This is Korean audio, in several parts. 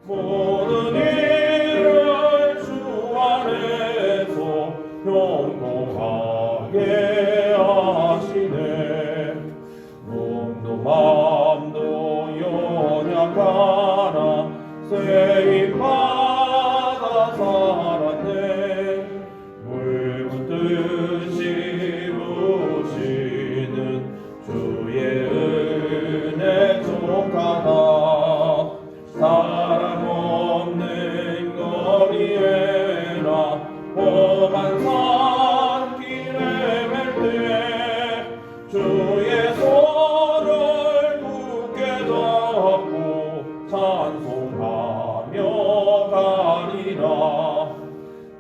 모든 일을 주 안에서 형통하게 하시네. 몸도 마음도 연약하나 세임받아 살았네. 물 붓듯이 부시는 주의 은혜 족하다. 사람 없는 거리에나 험한 산길에 맬 때 주의 손을 굳게 잡고 찬송하며 가리라.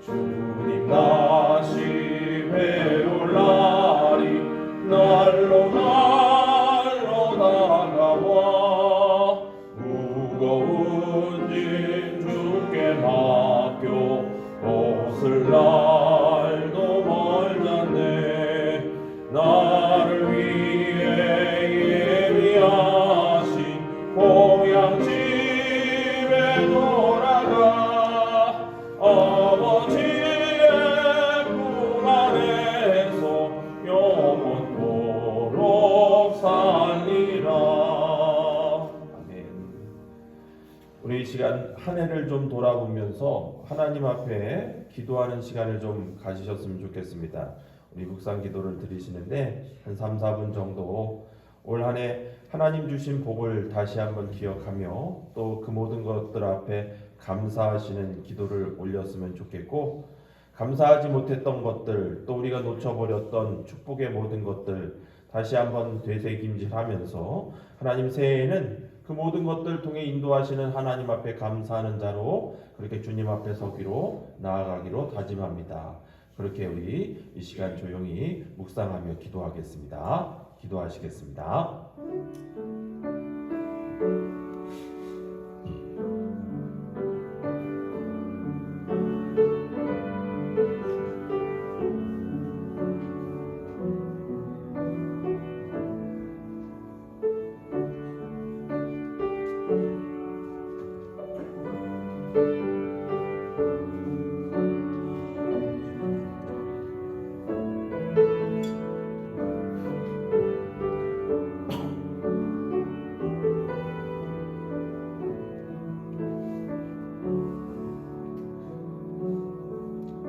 주님 다시 배울 날이 날로 다가와. 무거운 짐 주께 맡겨 벗을 날도 멀잖네. 나를 위해 예비하신 고향 집에 돌아가 아버지의 품 안에서 영원토록 살리라. 우리 이 시간 한 해를 좀 돌아보면서 하나님 앞에 기도하는 시간을 좀 가지셨으면 좋겠습니다. 우리 묵상 기도를 드리시는데 한 3, 4분 정도 올 한 해 하나님 주신 복을 다시 한번 기억하며 또 그 모든 것들 앞에 감사하시는 기도를 올렸으면 좋겠고, 감사하지 못했던 것들, 또 우리가 놓쳐버렸던 축복의 모든 것들 다시 한번 되새김질하면서 하나님 새해에는 그 모든 것들 통해 인도하시는 하나님 앞에 감사하는 자로 그렇게 주님 앞에 서기로 나아가기로 다짐합니다. 그렇게 우리 이 시간 조용히 묵상하며 기도하겠습니다. 기도하시겠습니다.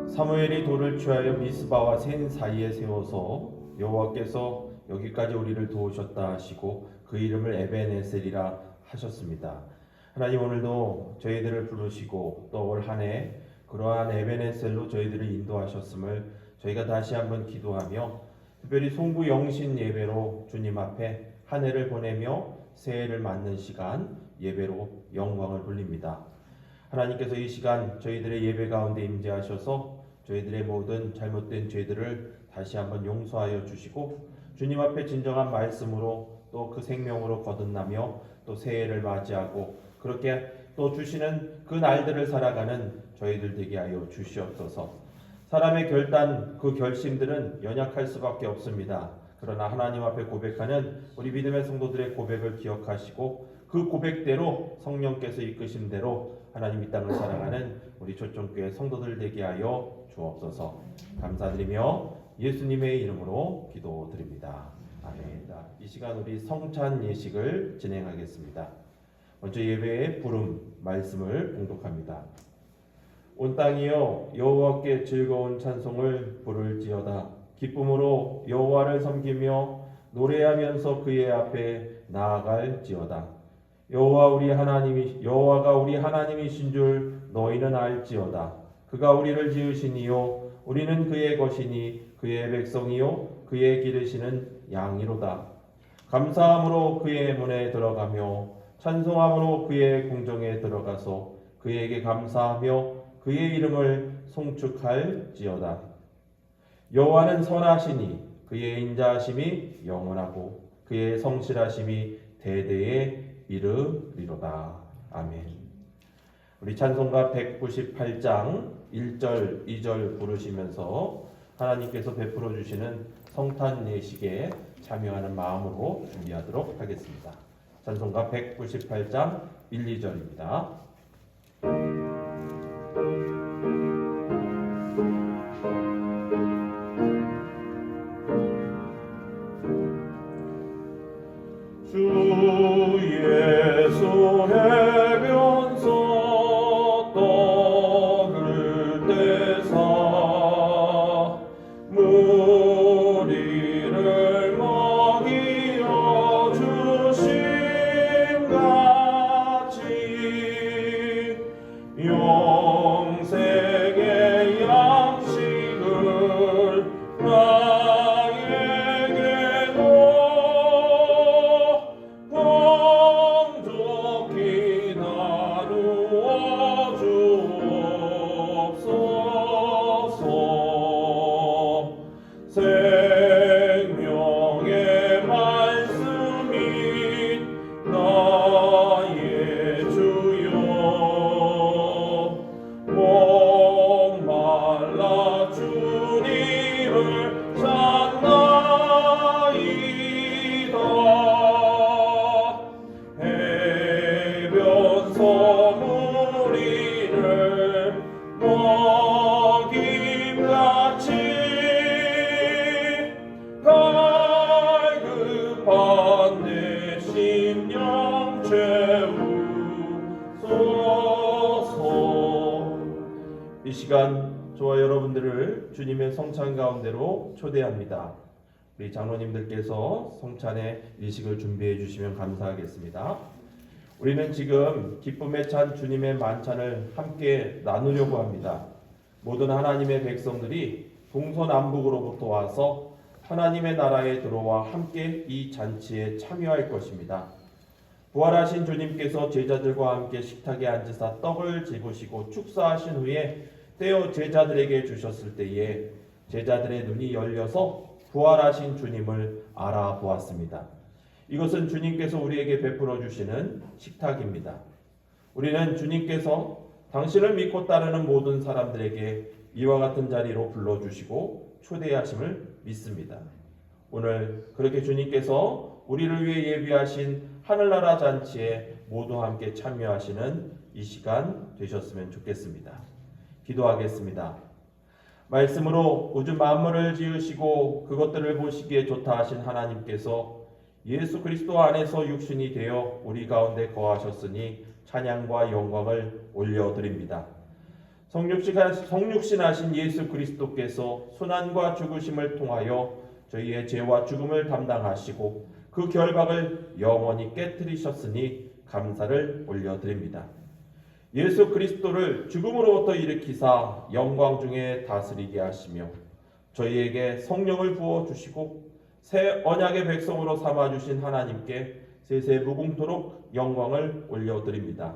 사무엘이 돌을 취하여 미스바와 센 사이에 세워서 여호와께서 여기까지 우리를 도우셨다 하시고 그 이름을 에벤에셀이라 하셨습니다. 하나님, 오늘도 저희들을 부르시고 또 올 한 해 그러한 에벤에셀로 저희들을 인도하셨음을 저희가 다시 한번 기도하며, 특별히 송구 영신 예배로 주님 앞에 한 해를 보내며 새해를 맞는 시간 예배로 영광을 돌립니다. 하나님께서 이 시간 저희들의 예배 가운데 임재하셔서 저희들의 모든 잘못된 죄들을 다시 한번 용서하여 주시고 주님 앞에 진정한 말씀으로 또 그 생명으로 거듭나며 또 새해를 맞이하고 그렇게 또 주시는 그 날들을 살아가는 저희들 되게 하여 주시옵소서. 사람의 결단, 그 결심들은 연약할 수밖에 없습니다. 그러나 하나님 앞에 고백하는 우리 믿음의 성도들의 고백을 기억하시고 그 고백대로 성령께서 이끄신 대로 하나님 이 땅을 살아가는 우리 초청교회 성도들 되게 하여 주옵소서. 감사드리며 예수님의 이름으로 기도드립니다. 아멘. 이 시간 우리 성찬 예식을 진행하겠습니다. 먼저 예배의 부름 말씀을 봉독합니다. 온 땅이여 여호와께 즐거운 찬송을 부를지어다. 기쁨으로 여호와를 섬기며 노래하면서 그의 앞에 나아갈지어다. 여호와가 우리 하나님이신 줄 너희는 알지어다. 그가 우리를 지으시니요 우리는 그의 것이니 그의 백성이요 그의 기르시는 양이로다. 감사함으로 그의 문에 들어가며 찬송함으로 그의 궁정에 들어가서 그에게 감사하며 그의 이름을 송축할지어다. 여호와는 선하시니 그의 인자하심이 영원하고 그의 성실하심이 대대에 이르리로다. 아멘. 우리 찬송가 198장 1절 2절 부르시면서 하나님께서 베풀어 주시는 성탄 예식에 참여하는 마음으로 준비하도록 하겠습니다. 찬송가 198장 1, 2절입니다. 이 시간 저와 여러분들을 주님의 성찬 가운데로 초대합니다. 우리 장로님들께서 성찬의 일식을 준비해 주시면 감사하겠습니다. 우리는 지금 기쁨에 찬 주님의 만찬을 함께 나누려고 합니다. 모든 하나님의 백성들이 동서남북으로부터 와서 하나님의 나라에 들어와 함께 이 잔치에 참여할 것입니다. 부활하신 주님께서 제자들과 함께 식탁에 앉으사 떡을 집으시고 축사하신 후에 떼어 제자들에게 주셨을 때에 제자들의 눈이 열려서 부활하신 주님을 알아보았습니다. 이것은 주님께서 우리에게 베풀어 주시는 식탁입니다. 우리는 주님께서 당신을 믿고 따르는 모든 사람들에게 이와 같은 자리로 불러주시고 초대하심을 믿습니다. 오늘 그렇게 주님께서 우리를 위해 예비하신 하늘나라 잔치에 모두 함께 참여하시는 이 시간 되셨으면 좋겠습니다. 기도하겠습니다. 말씀으로 우주 만물을 지으시고 그것들을 보시기에 좋다 하신 하나님께서 예수 그리스도 안에서 육신이 되어 우리 가운데 거하셨으니 찬양과 영광을 올려드립니다. 성육신하신 예수 그리스도께서 순환과 죽으심을 통하여 저희의 죄와 죽음을 담당하시고 그 결박을 영원히 깨뜨리셨으니 감사를 올려드립니다. 예수 그리스도를 죽음으로부터 일으키사 영광 중에 다스리게 하시며 저희에게 성령을 부어주시고 새 언약의 백성으로 삼아주신 하나님께 세세 무궁토록 영광을 올려드립니다.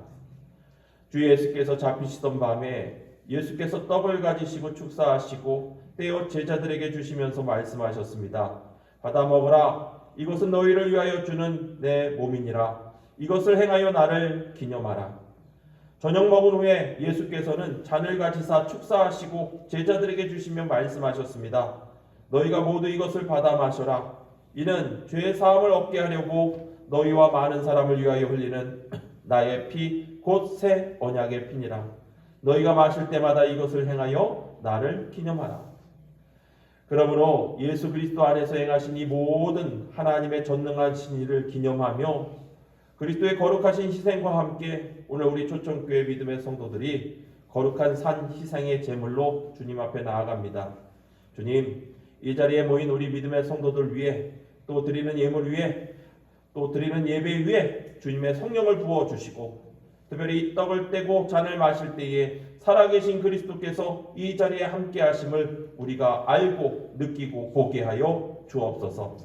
주 예수께서 잡히시던 밤에 예수께서 떡을 가지시고 축사하시고 떼어 제자들에게 주시면서 말씀하셨습니다. 받아 먹으라. 이것은 너희를 위하여 주는 내 몸이니라. 이것을 행하여 나를 기념하라. 저녁 먹은 후에 예수께서는 잔을 가지사 축사하시고 제자들에게 주시며 말씀하셨습니다. 너희가 모두 이것을 받아 마셔라. 이는 죄의 사함을 얻게 하려고 너희와 많은 사람을 위하여 흘리는 나의 피 곧 새 언약의 피니라. 너희가 마실 때마다 이것을 행하여 나를 기념하라. 그러므로 예수 그리스도 안에서 행하신 이 모든 하나님의 전능하신 일을 기념하며 그리스도의 거룩하신 희생과 함께 오늘 우리 초청교회 믿음의 성도들이 거룩한 산 희생의 제물로 주님 앞에 나아갑니다. 주님, 이 자리에 모인 우리 믿음의 성도들 위해 또 드리는 예물 위에 또 드리는 예배 위에 주님의 성령을 부어주시고 특별히 이 떡을 떼고 잔을 마실 때에 살아계신 그리스도께서 이 자리에 함께 하심을 우리가 알고 느끼고 보게 하여 주옵소서.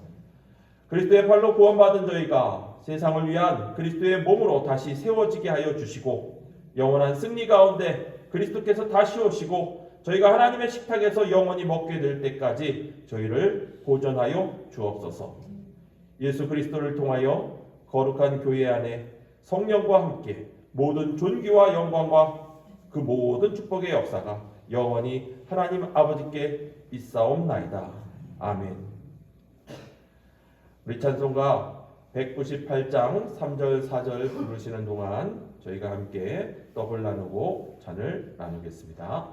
그리스도의 팔로 구원받은 저희가 세상을 위한 그리스도의 몸으로 다시 세워지게 하여 주시고 영원한 승리 가운데 그리스도께서 다시 오시고 저희가 하나님의 식탁에서 영원히 먹게 될 때까지 저희를 보존하여 주옵소서. 예수 그리스도를 통하여 거룩한 교회 안에 성령과 함께 모든 존귀와 영광과 그 모든 축복의 역사가 영원히 하나님 아버지께 있사옵나이다. 아멘. 우리 찬송가 198장 3절 4절 부르시는 동안 저희가 함께 떡을 나누고 잔을 나누겠습니다.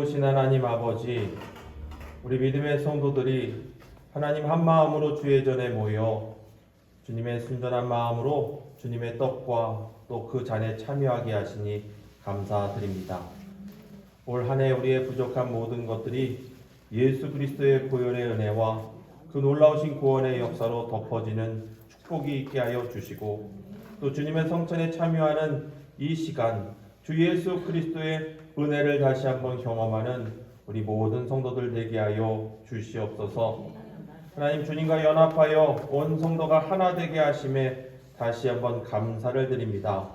좋으신 하나님 아버지, 우리 믿음의 성도들이 하나님 한 마음으로 주의 전에 모여 주님의 순전한 마음으로 주님의 떡과 또 그 잔에 참여하게 하시니 감사드립니다. 올 한 해 우리의 부족한 모든 것들이 예수 그리스도의 보혈의 은혜와 그 놀라우신 구원의 역사로 덮어지는 축복이 있게 하여 주시고, 또 주님의 성찬에 참여하는 이 시간 주 예수 그리스도의 은혜를 다시 한번 경험하는 우리 모든 성도들 되게 하여 주시옵소서. 하나님, 주님과 연합하여 온 성도가 하나 되게 하심에 다시 한번 감사를 드립니다.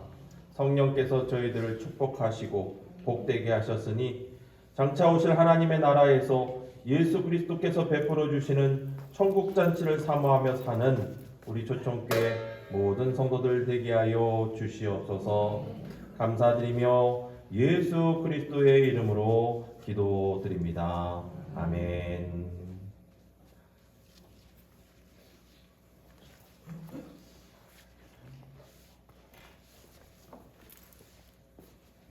성령께서 저희들을 축복하시고 복되게 하셨으니 장차 오실 하나님의 나라에서 예수 그리스도께서 베풀어 주시는 천국 잔치를 사모하며 사는 우리 초청교회 모든 성도들 되게 하여 주시옵소서. 감사드리며 예수 그리스도의 이름으로 기도드립니다. 아멘.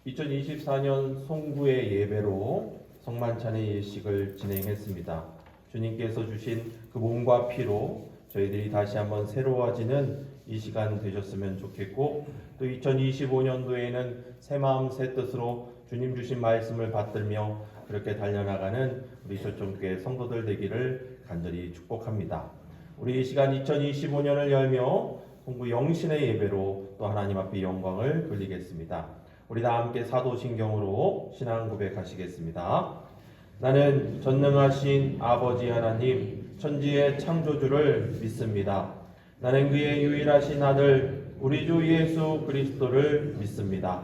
(2024년) 송구의 예배로 성만찬의 예식을 진행했습니다. 주님께서 주신 그 몸과 피로 저희들이 다시 한번 새로워지는 이 시간 되셨으면 좋겠고, 또 2025년도에는 새 마음 새 뜻으로 주님 주신 말씀을 받들며 그렇게 달려나가는 우리 초청교회 성도들 되기를 간절히 축복합니다. 우리 이 시간 2025년을 열며 송구 영신의 예배로 또 하나님 앞에 영광을 돌리겠습니다. 우리 다 함께 사도신경으로 신앙 고백하시겠습니다. 나는 전능하신 아버지 하나님 천지의 창조주를 믿습니다. 나는 그의 유일하신 아들 우리 주 예수 그리스도를 믿습니다.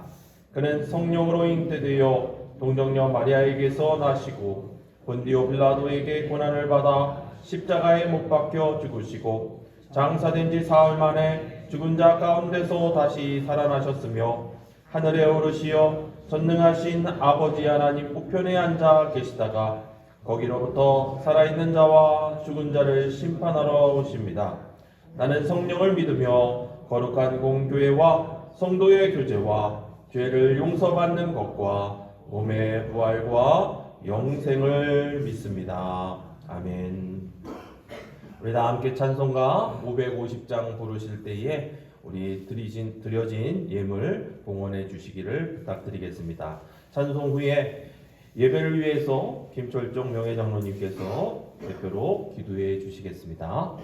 그는 성령으로 잉태되어 동정녀 마리아에게서 나시고 본디오 빌라도에게 고난을 받아 십자가에 못 박혀 죽으시고 장사된 지 사흘 만에 죽은 자 가운데서 다시 살아나셨으며 하늘에 오르시어 전능하신 아버지 하나님 우편에 앉아 계시다가 거기로부터 살아있는 자와 죽은 자를 심판하러 오십니다. 나는 성령을 믿으며 거룩한 공교회와 성도의 교제와 죄를 용서받는 것과 몸의 부활과 영생을 믿습니다. 아멘. 우리 다 함께 찬송가 550장 부르실 때에 우리 드려진 예물 봉헌해 주시기를 부탁드리겠습니다. 찬송 후에 예배를 위해서 김철종 명예장로님께서 대표로 기도해 주시겠습니다.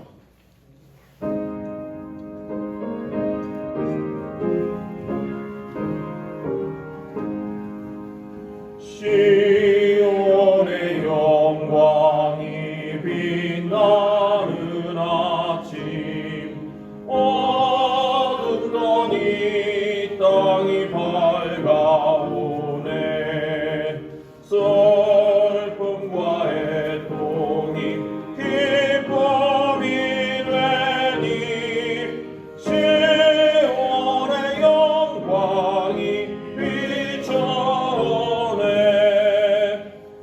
시온의 영광이 빛나는 아침, 어둡던 이 땅이 밝아오네. 슬픔과 애통이 기쁨이 되니 시온의 영광이 비춰오네.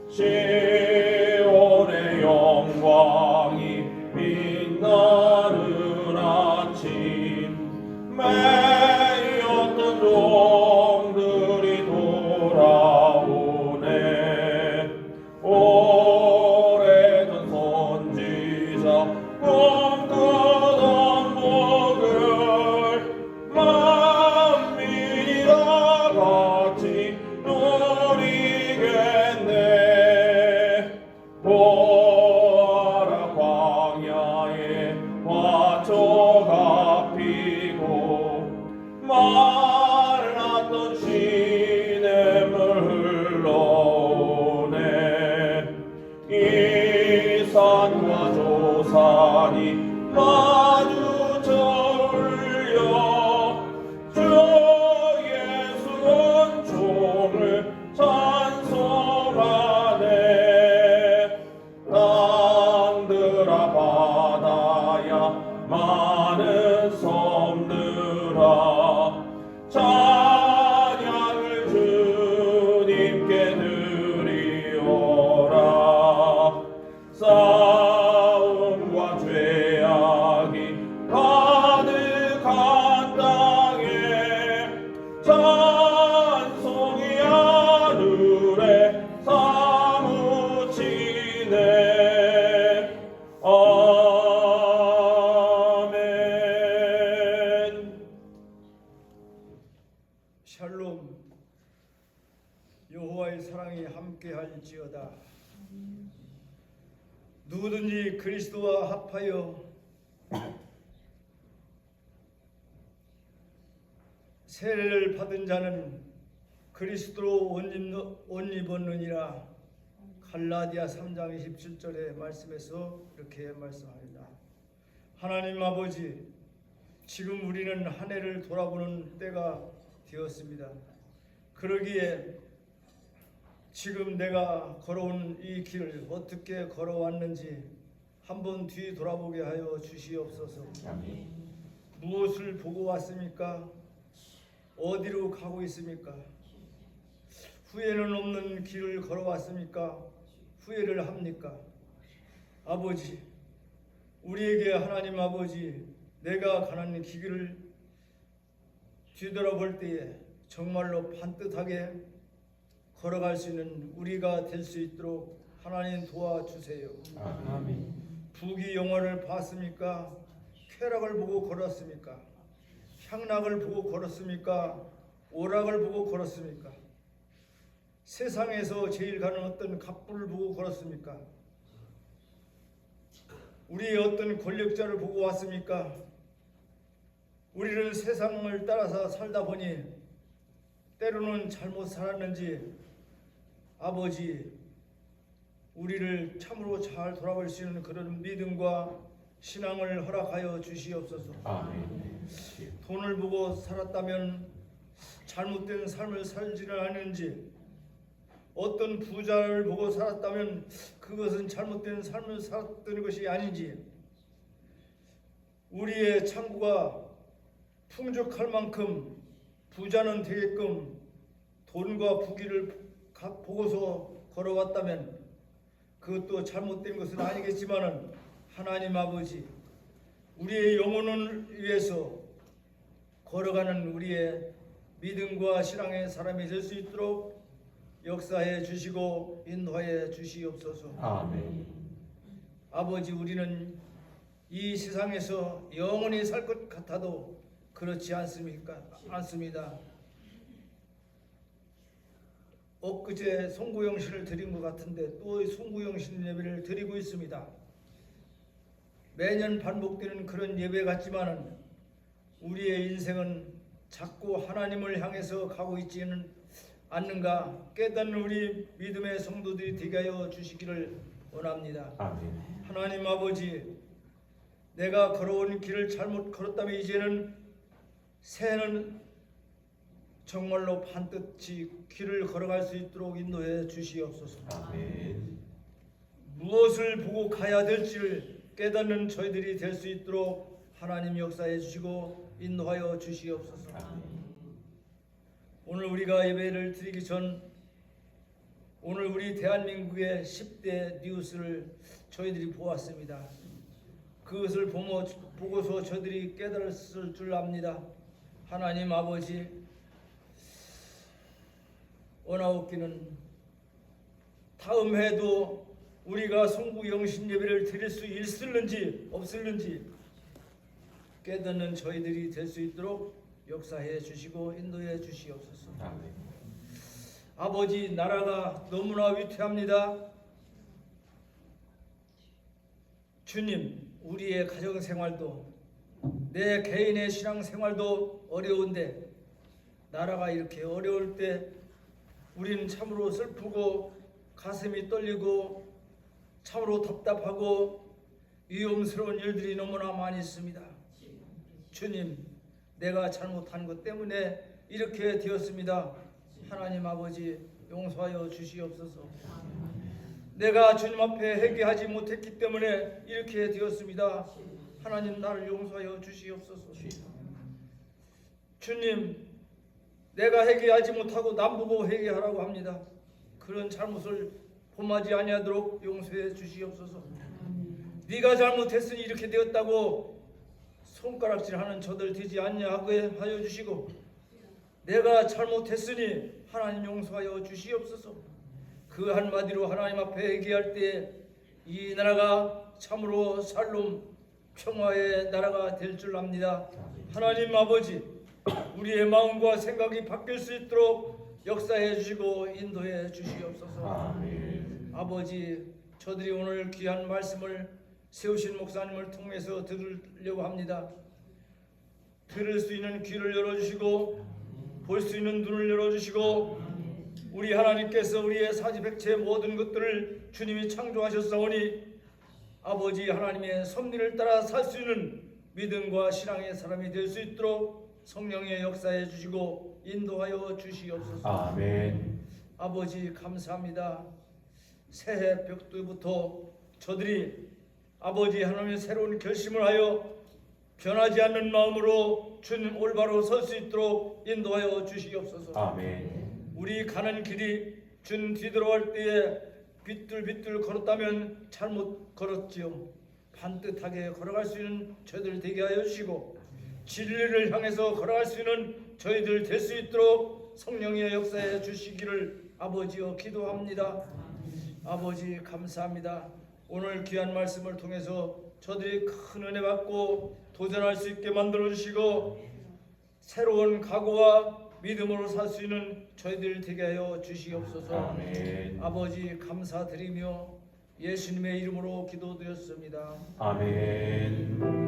시온의 영광이 빛나는 아침, 매였던 종들이 돌아오네. 오래전 선지자 꿈꾸던 복을 만민이 다 같이 누리겠네. 보아라, 광야에 화초가 피고 말랐던 시냇물 흘러오네. 이 산과 저 산이 마주쳐 울려 주 예수는 종을 찬송하네. 땅들아 바다야 많은 섬들아 찬양을 주님께 드리오라. 싸움과 죄악이 가득한 땅에 찬송이 하늘에 함께할지어다. 누구든지 그리스도와 합하여 세례를 받은 자는 그리스도로 옷 입었느니라. 갈라디아 3장 27절의 말씀에서 이렇게 말씀합니다. 하나님 아버지, 지금 우리는 한 해를 돌아보는 때가 되었습니다. 그러기에 지금 내가 걸어온 이 길을 어떻게 걸어왔는지 한번 뒤 돌아보게 하여 주시옵소서. 아멘. 무엇을 보고 왔습니까? 어디로 가고 있습니까? 후회는 없는 길을 걸어왔습니까? 후회를 합니까? 아버지, 우리에게 하나님 아버지, 내가 가는 길을 뒤돌아볼 때에 정말로 반듯하게 걸어갈 수 있는 우리가 될 수 있도록 하나님 도와주세요. 아멘. 부귀 영화를 봤습니까? 쾌락을 보고 걸었습니까? 향락을 보고 걸었습니까? 오락을 보고 걸었습니까? 세상에서 제일 가는 어떤 갑부를 보고 걸었습니까? 우리의 어떤 권력자를 보고 왔습니까? 우리는 세상을 따라서 살다 보니 때로는 잘못 살았는지 아버지, 우리를 참으로 잘 돌아볼 수 있는 그런 믿음과 신앙을 허락하여 주시옵소서. 아멘. 돈을 보고 살았다면 잘못된 삶을 살지는 않은지, 어떤 부자를 보고 살았다면 그것은 잘못된 삶을 살았던 것이 아닌지, 우리의 창고가 풍족할 만큼 부자는 되게끔 돈과 부귀를 보고서 걸어왔다면 그것도 잘못된 것은 아니겠지만은 하나님 아버지, 우리의 영혼을 위해서 걸어가는 우리의 믿음과 신앙의 사람이 될 수 있도록 역사해 주시고 인도하여 주시옵소서. 아멘. 아버지, 우리는 이 세상에서 영원히 살 것 같아도 그렇지 않습니까? 않습니다. 엊그제 송구영신을 드린 것 같은데 또 송구영신 예배를 드리고 있습니다. 매년 반복되는 그런 예배 같지만은 우리의 인생은 자꾸 하나님을 향해서 가고 있지는 않는가 깨닫는 우리 믿음의 성도들이 되게 하여 주시기를 원합니다. 아멘. 하나님 아버지, 내가 걸어온 길을 잘못 걸었다면 이제는 새해는 정말로 반드시 길을 걸어갈 수 있도록 인도해 주시옵소서. 아멘. 무엇을 보고 가야 될지를 깨닫는 저희들이 될 수 있도록 하나님 역사해 주시고 인도하여 주시옵소서. 아멘. 오늘 우리가 예배를 드리기 전 오늘 우리 대한민국의 10대 뉴스를 저희들이 보았습니다. 그것을 보고서 저희들이 깨달았을 줄 압니다. 하나님 아버지, 원하옵기는 다음 해도 우리가 송구 영신 예배를 드릴 수 있을는지 없을는지 깨닫는 저희들이 될 수 있도록 역사해 주시고 인도해 주시옵소서. 아멘. 아버지, 나라가 너무나 위태합니다. 주님, 우리의 가정생활도 내 개인의 신앙생활도 어려운데 나라가 이렇게 어려울 때 우리는 참으로 슬프고 가슴이 떨리고 참으로 답답하고 위험스러운 일들이 너무나 많이 있습니다. 주님, 내가 잘못한 것 때문에 이렇게 되었습니다. 하나님 아버지, 용서하여 주시옵소서. 내가 주님 앞에 회개하지 못했기 때문에 이렇게 되었습니다. 하나님, 나를 용서하여 주시옵소서. 주님, 내가 회개하지 못하고 남 보고 회개하라고 합니다. 그런 잘못을 범하지 아니하도록 용서해 주시옵소서. 네가 잘못했으니 이렇게 되었다고 손가락질하는 저들 되지 아니하게 하여 주시고, 내가 잘못했으니 하나님 용서하여 주시옵소서. 그 한마디로 하나님 앞에 회개할 때 이 나라가 참으로 살롬 평화의 나라가 될 줄 압니다. 하나님 아버지, 우리의 마음과 생각이 바뀔 수 있도록 역사해 주시고 인도해 주시옵소서. 아멘. 아버지, 저들이 오늘 귀한 말씀을 세우신 목사님을 통해서 들으려고 합니다. 들을 수 있는 귀를 열어주시고 볼 수 있는 눈을 열어주시고 우리 하나님께서 우리의 사지백체의 모든 것들을 주님이 창조하셨사오니 아버지 하나님의 섭리를 따라 살 수 있는 믿음과 신앙의 사람이 될 수 있도록 성령의 역사해 주시고 인도하여 주시옵소서. 아멘. 아버지 감사합니다. 새해 벽두부터 저들이 아버지 하나님의 새로운 결심을 하여 변하지 않는 마음으로 주님 올바로 설 수 있도록 인도하여 주시옵소서. 아멘. 우리 가는 길이 주님 뒤돌아올 때에 비뚤비뚤 걸었다면 잘못 걸었지요. 반듯하게 걸어갈 수 있는 저희들 되게 하여 주시고 진리를 향해서 걸어갈 수 있는 저희들 될 수 있도록 성령의 역사에 주시기를 아버지여 기도합니다. 아버지 감사합니다. 오늘 귀한 말씀을 통해서 저들이 큰 은혜 받고 도전할 수 있게 만들어 주시고 새로운 각오와 믿음으로 살 수 있는 저희들 되게 하여 주시옵소서. 아멘. 아버지 감사드리며 예수님의 이름으로 기도드렸습니다. 아멘.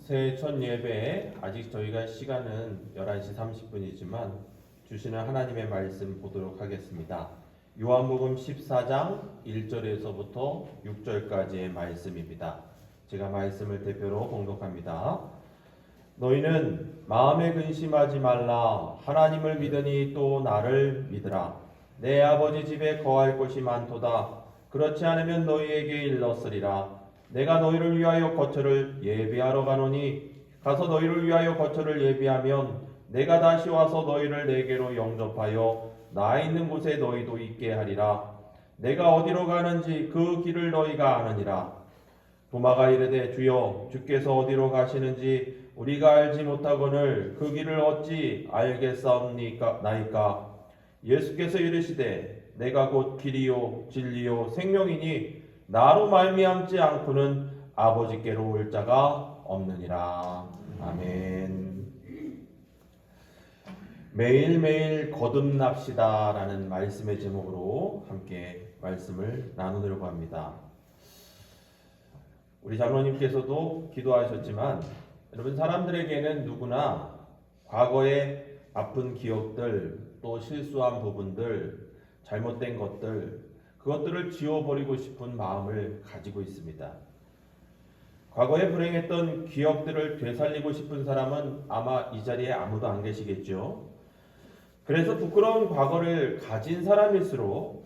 새해 첫 예배, 아직 저희가 시간은 11시 30분이지만 주시는 하나님의 말씀 보도록 하겠습니다. 요한복음 14장 1절에서부터 6절까지의 말씀입니다. 제가 말씀을 대표로 봉독합니다. 너희는 마음에 근심하지 말라. 하나님을 믿으니 또 나를 믿으라. 내 아버지 집에 거할 곳이 많도다. 그렇지 않으면 너희에게 일렀으리라. 내가 너희를 위하여 거처를 예비하러 가노니 가서 너희를 위하여 거처를 예비하면 내가 다시 와서 너희를 내게로 영접하여 나 있는 곳에 너희도 있게 하리라. 내가 어디로 가는지 그 길을 너희가 아느니라. 도마가 이르되 주여 주께서 어디로 가시는지 우리가 알지 못하거늘 그 길을 어찌 알겠사옵나이까. 예수께서 이르시되 내가 곧 길이요 진리요 생명이니 나로 말미암지 않고는 아버지께로 올 자가 없느니라. 아멘. 매일매일 거듭납시다라는 말씀의 제목으로 함께 말씀을 나누려고 합니다. 우리 장로님께서도 기도하셨지만 여러분, 사람들에게는 누구나 과거의 아픈 기억들, 또 실수한 부분들, 잘못된 것들, 그것들을 지워버리고 싶은 마음을 가지고 있습니다. 과거에 불행했던 기억들을 되살리고 싶은 사람은 아마 이 자리에 아무도 안 계시겠죠. 그래서 부끄러운 과거를 가진 사람일수록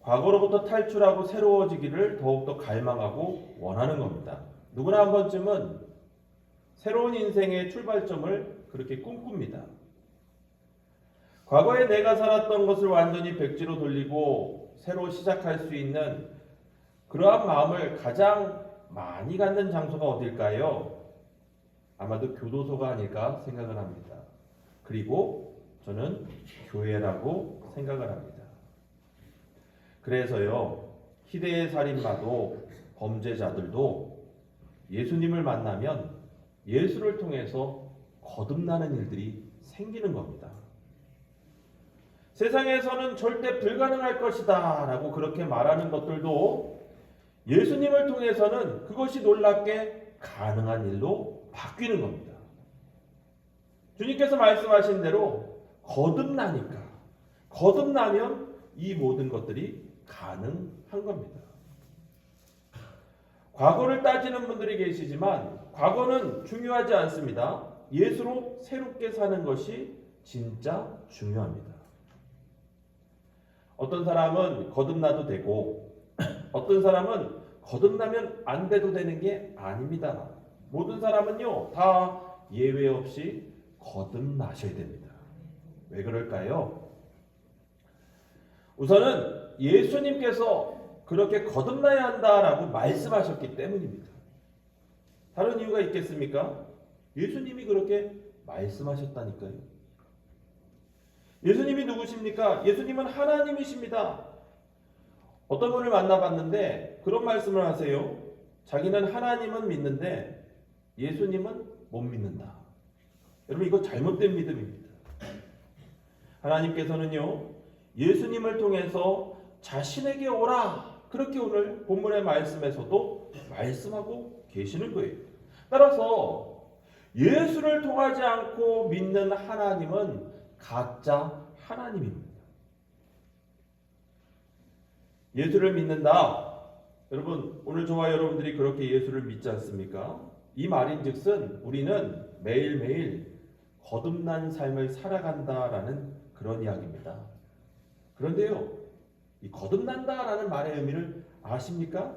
과거로부터 탈출하고 새로워지기를 더욱더 갈망하고 원하는 겁니다. 누구나 한 번쯤은 새로운 인생의 출발점을 그렇게 꿈꿉니다. 과거에 내가 살았던 것을 완전히 백지로 돌리고 새로 시작할 수 있는 그러한 마음을 가장 많이 갖는 장소가 어딜까요? 아마도 교도소가 아닐까 생각을 합니다. 그리고 저는 교회라고 생각을 합니다. 그래서요, 희대의 살인마도 범죄자들도 예수님을 만나면 예수를 통해서 거듭나는 일들이 생기는 겁니다. 세상에서는 절대 불가능할 것이다 라고 그렇게 말하는 것들도 예수님을 통해서는 그것이 놀랍게 가능한 일로 바뀌는 겁니다. 주님께서 말씀하신 대로 거듭나니까, 거듭나면 이 모든 것들이 가능한 겁니다. 과거를 따지는 분들이 계시지만 과거는 중요하지 않습니다. 예수로 새롭게 사는 것이 진짜 중요합니다. 어떤 사람은 거듭나도 되고 어떤 사람은 거듭나면 안 돼도 되는 게 아닙니다. 모든 사람은요 다 예외 없이 거듭나셔야 됩니다. 왜 그럴까요? 우선은 예수님께서 그렇게 거듭나야 한다라고 말씀하셨기 때문입니다. 다른 이유가 있겠습니까? 예수님이 그렇게 말씀하셨다니까요. 예수님이 누구십니까? 예수님은 하나님이십니다. 어떤 분을 만나봤는데 그런 말씀을 하세요. 자기는 하나님은 믿는데 예수님은 못 믿는다. 여러분, 이거 잘못된 믿음입니다. 하나님께서는요, 예수님을 통해서 자신에게 오라, 그렇게 오늘 본문의 말씀에서도 말씀하고 계시는 거예요. 따라서 예수를 통하지 않고 믿는 하나님은 가짜 하나님입니다. 예수를 믿는다. 여러분, 오늘 저와 여러분들이 그렇게 예수를 믿지 않습니까? 이 말인즉슨 우리는 매일매일 거듭난 삶을 살아간다라는 그런 이야기입니다. 그런데요, 이 거듭난다라는 말의 의미를 아십니까?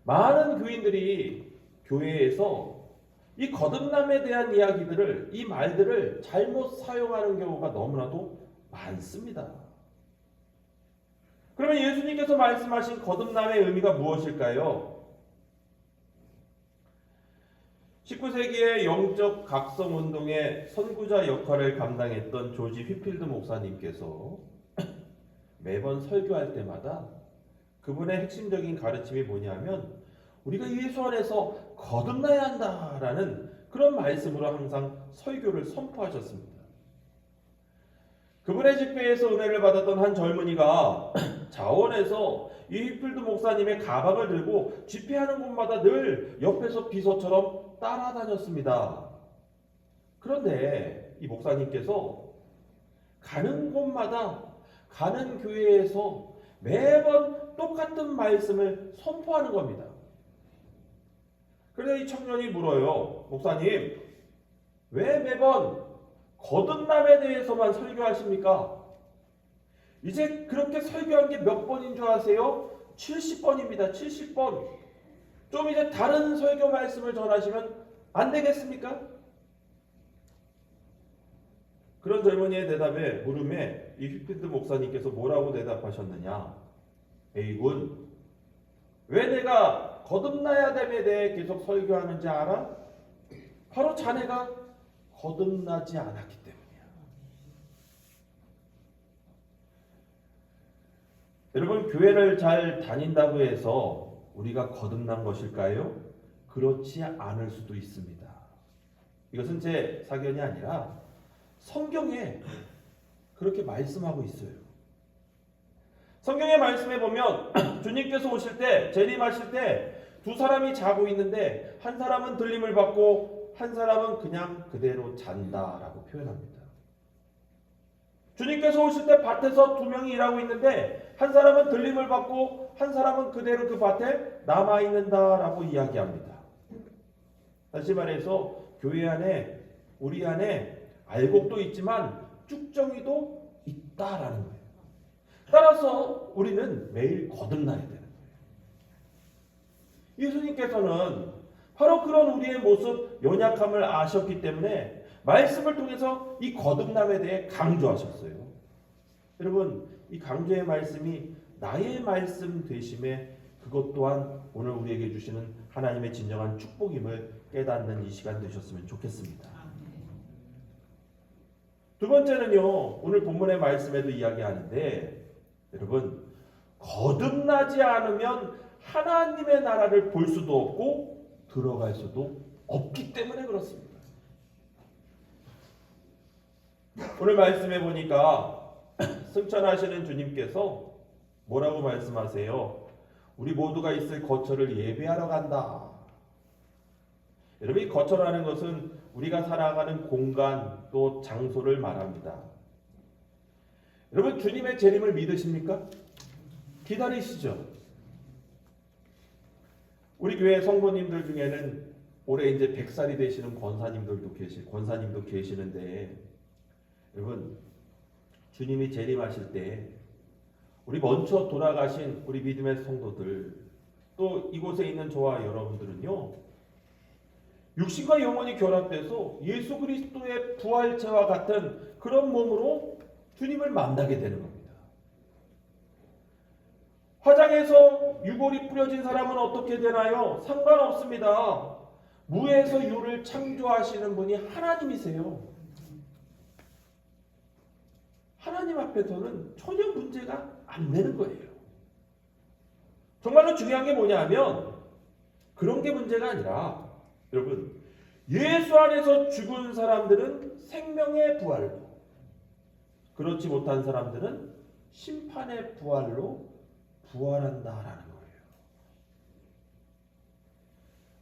많은 교인들이 교회에서 이 거듭남에 대한 이야기들을, 이 말들을 잘못 사용하는 경우가 너무나도 많습니다. 그러면 예수님께서 말씀하신 거듭남의 의미가 무엇일까요? 19세기의 영적 각성 운동의 선구자 역할을 감당했던 조지 휘필드 목사님께서 매번 설교할 때마다 그분의 핵심적인 가르침이 뭐냐면 우리가 예수 안에서 거듭나야 한다라는 그런 말씀으로 항상 설교를 선포하셨습니다. 그분의 집회에서 은혜를 받았던 한 젊은이가 자원에서 이 휘필드 목사님의 가방을 들고 집회하는 곳마다 늘 옆에서 비서처럼 따라다녔습니다. 그런데 이 목사님께서 가는 곳마다, 가는 교회에서 매번 똑같은 말씀을 선포하는 겁니다. 그래서 이 청년이 물어요. 목사님, 왜 매번 거듭남에 대해서만 설교하십니까? 이제 그렇게 설교한 게 몇 번인 줄 아세요? 70번입니다. 70번. 좀 이제 다른 설교 말씀을 전하시면 안 되겠습니까? 그런 젊은이의 대답에, 물음에 이 휘필드 목사님께서 뭐라고 대답하셨느냐? 에이군, 왜 내가 거듭나야 됨에 대해 계속 설교하는지 알아? 바로 자네가 거듭나지 않았기 때문이야. 여러분, 교회를 잘 다닌다고 해서 우리가 거듭난 것일까요? 그렇지 않을 수도 있습니다. 이것은 제 사견이 아니라 성경에 그렇게 말씀하고 있어요. 성경의 말씀에 보면 주님께서 오실 때, 재림하실 때 두 사람이 자고 있는데 한 사람은 들림을 받고 한 사람은 그냥 그대로 잔다라고 표현합니다. 주님께서 오실 때 밭에서 두 명이 일하고 있는데 한 사람은 들림을 받고 한 사람은 그대로 그 밭에 남아있는다라고 이야기합니다. 다시 말해서 교회 안에, 우리 안에 알곡도 있지만 쭉정이도 있다라는 거예요. 따라서 우리는 매일 거듭나야 되는 거예요. 예수님께서는 바로 그런 우리의 모습, 연약함을 아셨기 때문에 말씀을 통해서 이 거듭남에 대해 강조하셨어요. 여러분, 이 강조의 말씀이 나의 말씀 되심에 그것 또한 오늘 우리에게 주시는 하나님의 진정한 축복임을 깨닫는 이 시간 되셨으면 좋겠습니다. 두 번째는요, 오늘 본문의 말씀에도 이야기하는데, 여러분, 거듭나지 않으면 하나님의 나라를 볼 수도 없고 들어갈 수도 없기 때문에 그렇습니다. 오늘 말씀해 보니까 승천하시는 주님께서 뭐라고 말씀하세요? 우리 모두가 있을 거처를 예배하러 간다. 여러분, 이 거처라는 것은 우리가 살아가는 공간 또 장소를 말합니다. 여러분, 주님의 재림을 믿으십니까? 기다리시죠. 우리 교회 성도님들 중에는 올해 이제 100살이 되시는 권사님도 계시는데, 여러분, 주님이 재림하실 때 우리 먼저 돌아가신 우리 믿음의 성도들, 또 이곳에 있는 저와 여러분들은요, 육신과 영혼이 결합돼서 예수 그리스도의 부활체와 같은 그런 몸으로 주님을 만나게 되는 겁니다. 화장에서 유골이 뿌려진 사람은 어떻게 되나요? 상관없습니다. 무에서 유를 창조하시는 분이 하나님이세요. 하나님 앞에서는 전혀 문제가 안 되는 거예요. 정말로 중요한 게 뭐냐면 그런 게 문제가 아니라 여러분 예수 안에서 죽은 사람들은 생명의 부활로 그렇지 못한 사람들은 심판의 부활로 부활한다라는 거예요.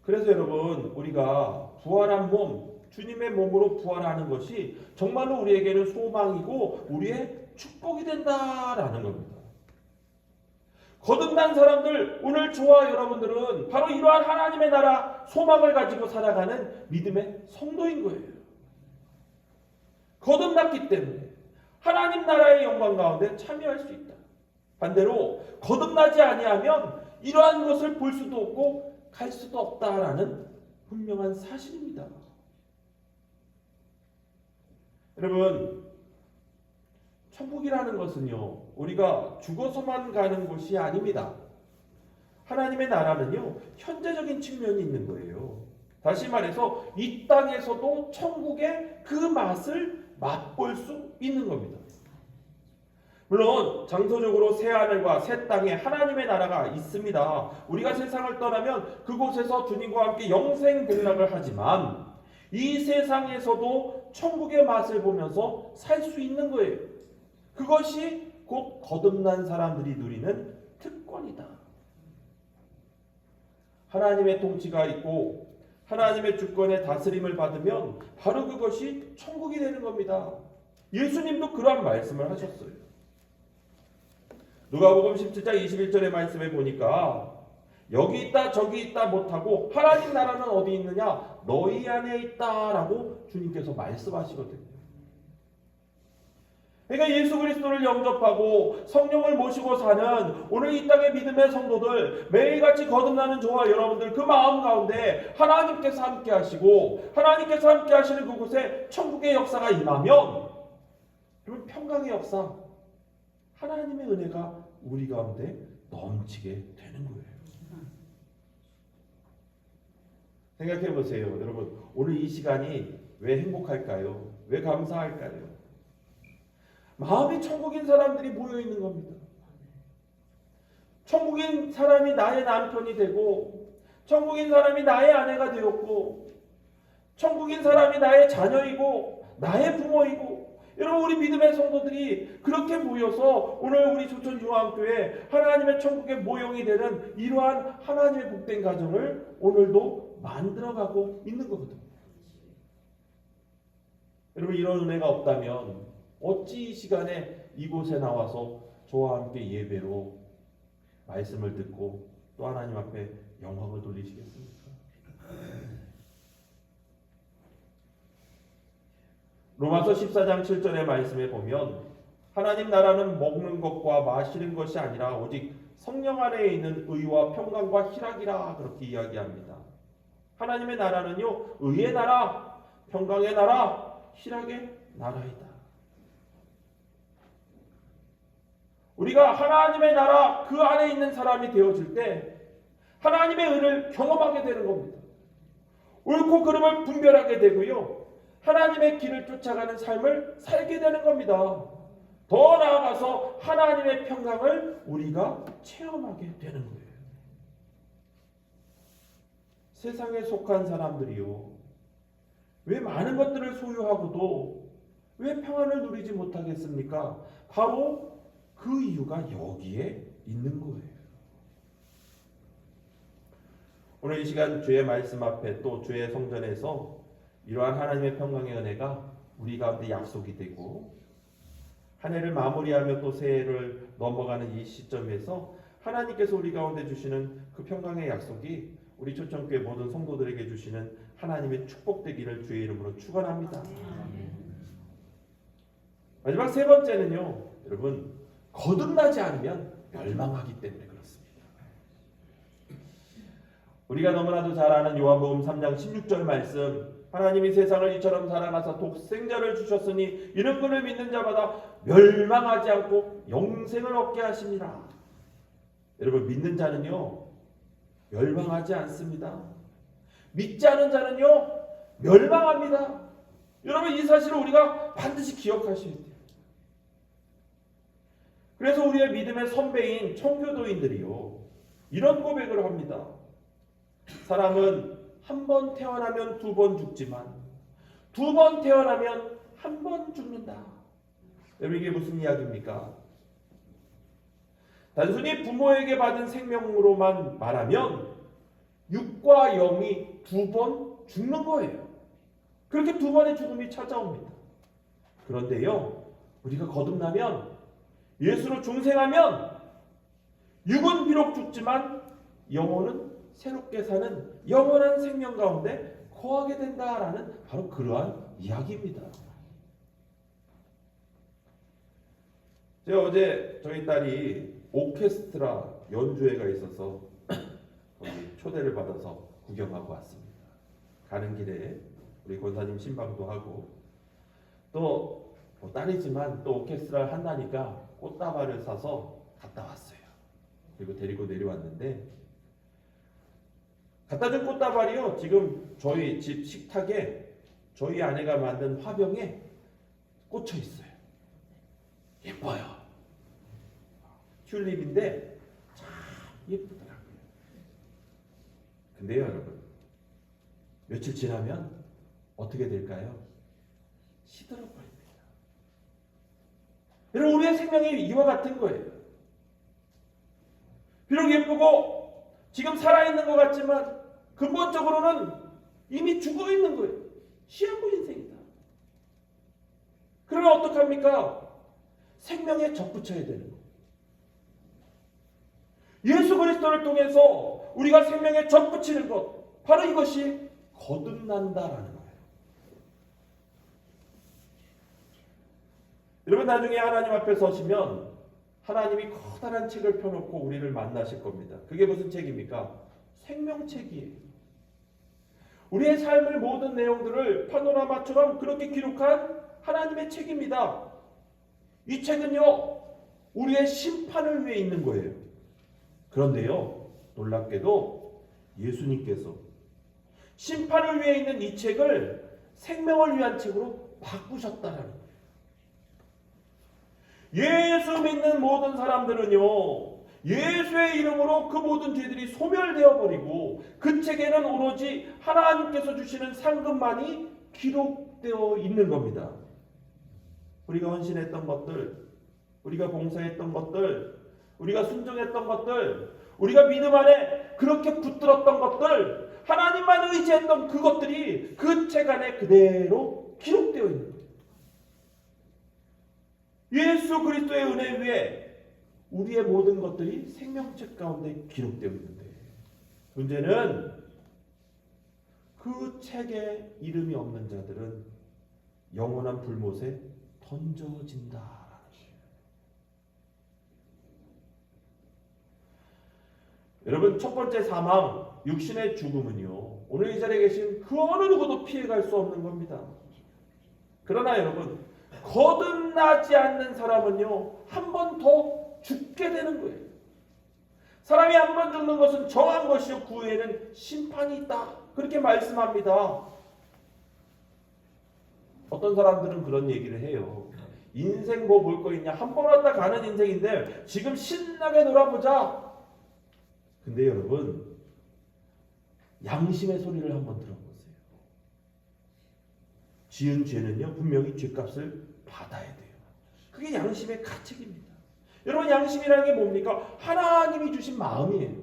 그래서 여러분 우리가 부활한 몸 주님의 몸으로 부활하는 것이 정말로 우리에게는 소망이고 우리의 축복이 된다라는 겁니다. 거듭난 사람들 오늘 저와 여러분들은 바로 이러한 하나님의 나라 소망을 가지고 살아가는 믿음의 성도인 거예요. 거듭났기 때문에 하나님 나라의 영광 가운데 참여할 수 있다. 반대로 거듭나지 아니하면 이러한 것을 볼 수도 없고 갈 수도 없다라는 분명한 사실입니다. 여러분 천국이라는 것은요 우리가 죽어서만 가는 곳이 아닙니다. 하나님의 나라는요 현재적인 측면이 있는 거예요. 다시 말해서 이 땅에서도 천국의 그 맛을 맛볼 수 있는 겁니다. 물론 장소적으로 새 하늘과 새 땅에 하나님의 나라가 있습니다. 우리가 세상을 떠나면 그곳에서 주님과 함께 영생 복락을 하지만 이 세상에서도 천국의 맛을 보면서 살 수 있는 거예요. 그것이 곧 거듭난 사람들이 누리는 특권이다. 하나님의 통치가 있고 하나님의 주권의 다스림을 받으면 바로 그것이 천국이 되는 겁니다. 예수님도 그러한 말씀을 하셨어요. 누가복음 17장 21절의 말씀에 보니까 여기 있다 저기 있다 못하고 하나님 나라는 어디 있느냐 너희 안에 있다라고 주님께서 말씀하시거든요. 그러니까 예수 그리스도를 영접하고 성령을 모시고 사는 오늘 이 땅의 믿음의 성도들 매일같이 거듭나는 저와 여러분들 그 마음 가운데 하나님께서 함께 하시고 하나님께서 함께 하시는 그곳에 천국의 역사가 임하면 그러면 평강의 역사 하나님의 은혜가 우리 가운데 넘치게 되는 거예요. 생각해 보세요. 여러분 오늘 이 시간이 왜 행복할까요? 왜 감사할까요? 마음이 천국인 사람들이 모여 있는 겁니다. 천국인 사람이 나의 남편이 되고 천국인 사람이 나의 아내가 되었고 천국인 사람이 나의 자녀이고 나의 부모이고 여러분 우리 믿음의 성도들이 그렇게 모여서 오늘 우리 조천중앙교회 하나님의 천국의 모형이 되는 이러한 하나님의 복된 가정을 오늘도 만들어가고 있는 거거든요. 여러분 이런 은혜가 없다면 어찌 이 시간에 이곳에 나와서 저와 함께 예배로 말씀을 듣고 또 하나님 앞에 영광을 돌리시겠습니까? 로마서 14장 7절의 말씀에 보면 하나님 나라는 먹는 것과 마시는 것이 아니라 오직 성령 안에 있는 의와 평강과 희락이라 그렇게 이야기합니다. 하나님의 나라는요 의의 나라, 평강의 나라, 희락의 나라이다. 우리가 하나님의 나라 그 안에 있는 사람이 되어질 때 하나님의 은혜를 경험하게 되는 겁니다. 옳고 그름을 분별하게 되고요. 하나님의 길을 쫓아가는 삶을 살게 되는 겁니다. 더 나아가서 하나님의 평강을 우리가 체험하게 되는 거예요. 세상에 속한 사람들이요. 왜 많은 것들을 소유하고도 왜 평안을 누리지 못하겠습니까? 바로 그 이유가 여기에 있는 거예요. 오늘 이 시간 주의 말씀 앞에 또 주의 성전에서 이러한 하나님의 평강의 은혜가 우리 가운데 약속이 되고 한 해를 마무리하며 또 새해를 넘어가는 이 시점에서 하나님께서 우리 가운데 주시는 그 평강의 약속이 우리 초청교회 모든 성도들에게 주시는 하나님의 축복되기를 주의 이름으로 축원합니다. 마지막 세 번째는요. 여러분 거듭나지 않으면 멸망하기 때문에 그렇습니다. 우리가 너무나도 잘 아는 요한복음 3장 16절 말씀 하나님이 세상을 이처럼 사랑하사 독생자를 주셨으니 이는 그를 믿는 자마다 멸망하지 않고 영생을 얻게 하십니다. 여러분 믿는 자는요 멸망하지 않습니다. 믿지 않은 자는요 멸망합니다. 여러분 이 사실을 우리가 반드시 기억하셔야 돼요. 그래서 우리의 믿음의 선배인 청교도인들이요, 이런 고백을 합니다. 사람은 한 번 태어나면 2번 죽지만 2번 태어나면 1번 죽는다. 여러분, 이게 무슨 이야기입니까? 단순히 부모에게 받은 생명으로만 말하면 육과 영이 2번 죽는 거예요. 그렇게 2번의 죽음이 찾아옵니다. 그런데요, 우리가 거듭나면, 예수로 중생하면 육은 비록 죽지만 영혼은 새롭게 사는 영원한 생명 가운데 거하게 된다라는 바로 그러한 이야기입니다. 제가 어제 저희 딸이 오케스트라 연주회가 있어서 거기 초대를 받아서 구경하고 왔습니다. 가는 길에 우리 권사님 신방도 하고, 또 딸이지만 또 오케스트라를 한다니까 꽃다발을 사서 갔다 왔어요. 그리고 데리고 내려왔는데, 갖다 준 꽃다발이요, 지금 저희 집 식탁에 저희 아내가 만든 화병에 꽂혀 있어요. 예뻐요. 튤립인데 참 예쁘더라고요. 근데요, 여러분, 며칠 지나면 어떻게 될까요? 시들어버립니다. 여러분, 우리의 생명이 이와 같은 거예요. 비록 예쁘고 지금 살아있는 것 같지만 근본적으로는 이미 죽어있는 거예요. 시한부 인생이다. 그러면 어떡합니까? 생명에 접붙여야 되는 거예요. 예수 그리스도를 통해서 우리가 생명에 접붙이는 것, 바로 이것이 거듭난다라는 거예요. 여러분, 나중에 하나님 앞에 서시면 하나님이 커다란 책을 펴놓고 우리를 만나실 겁니다. 그게 무슨 책입니까? 생명책이에요. 우리의 삶의 모든 내용들을 파노라마처럼 그렇게 기록한 하나님의 책입니다. 이 책은요, 우리의 심판을 위해 있는 거예요. 그런데요, 놀랍게도 예수님께서 심판을 위해 있는 이 책을 생명을 위한 책으로 바꾸셨다라는 거예요. 예수 믿는 모든 사람들은요, 예수의 이름으로 그 모든 죄들이 소멸되어 버리고 그 책에는 오로지 하나님께서 주시는 상급만이 기록되어 있는 겁니다. 우리가 헌신했던 것들, 우리가 봉사했던 것들, 우리가 순종했던 것들, 우리가 믿음 안에 그렇게 붙들었던 것들, 하나님만 의지했던 그것들이 그 책 안에 그대로 기록되어 있는 거예요. 예수 그리스도의 은혜 위에 우리의 모든 것들이 생명책 가운데 기록되어 있는데, 문제는 그 책에 이름이 없는 자들은 영원한 불못에 던져진다. 여러분, 첫 번째 사망, 육신의 죽음은요, 오늘 이 자리에 계신 그 어느 누구도 피해갈 수 없는 겁니다. 그러나 여러분, 거듭나지 않는 사람은요, 한 번 더 죽게 되는 거예요. 사람이 한 번 죽는 것은 정한 것이요, 그 후에는 심판이 있다, 그렇게 말씀합니다. 어떤 사람들은 그런 얘기를 해요. 인생 뭐 볼 거 있냐, 한 번 왔다 가는 인생인데 지금 신나게 놀아보자. 근데 여러분, 양심의 소리를 한번 들어보세요. 지은 죄는요, 분명히 죄값을 받아야 돼요. 그게 양심의 가책입니다. 여러분, 양심이라는 게 뭡니까? 하나님이 주신 마음이에요.